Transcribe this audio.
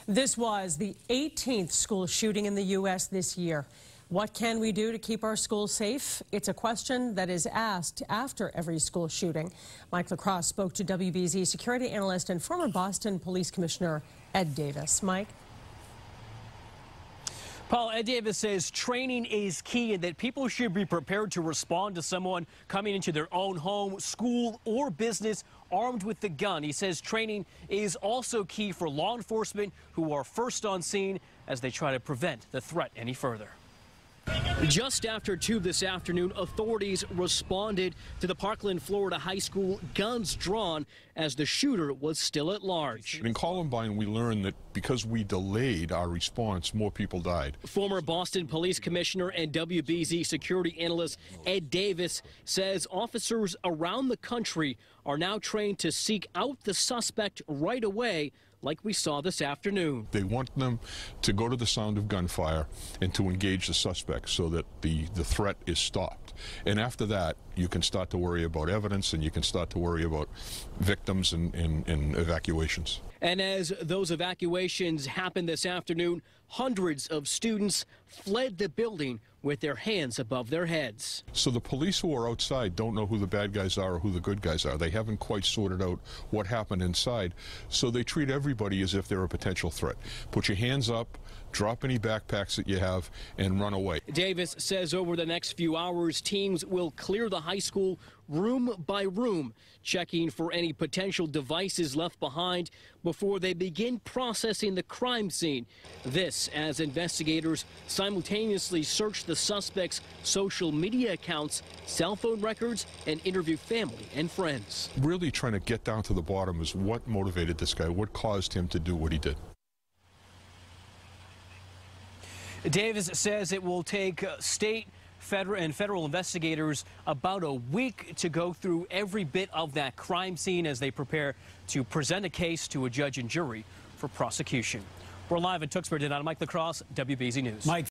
This was the 18th school shooting in the U.S. this year. What can we do to keep our schools safe? It's a question that is asked after every school shooting. Mike LaCrosse spoke to WBZ security analyst and former Boston Police Commissioner Ed Davis. Mike? Paul, Ed Davis says training is key and that people should be prepared to respond to someone coming into their own home, school, or business armed with the gun. He says training is also key for law enforcement who are first on scene as they try to prevent the threat any further. Just after 2 this afternoon, authorities responded to the Parkland, Florida high school, guns drawn as the shooter was still at large. In Columbine, we learned that because we delayed our response, more people died. Former Boston Police Commissioner and WBZ security analyst Ed Davis says officers around the country are now trained to seek out the suspect right away, like we saw this afternoon. They want them to go to the sound of gunfire and to engage the suspect so that the threat is stopped. And after that, you can start to worry about evidence and you can start to worry about victims and evacuations. And as those evacuations happened this afternoon, hundreds of students fled the building with their hands above their heads. So the police who are outside don't know who the bad guys are or who the good guys are. They haven't quite sorted out what happened inside, so they treat everybody as if they're a potential threat. Put your hands up, drop any backpacks that you have, and run away. Davis says over the next few hours, teams will clear the high school room by room, checking for any potential devices left behind before they begin processing the crime scene. This as investigators simultaneously search the suspect's social media accounts, cell phone records, and interview family and friends. Really trying to get down to the bottom is what motivated this guy, what caused him to do what he did. Davis says it will take state, federal investigators about a week to go through every bit of that crime scene as they prepare to present a case to a judge and jury for prosecution. We're live in Tewksbury tonight. I'm Mike LaCrosse, WBZ News. Mike.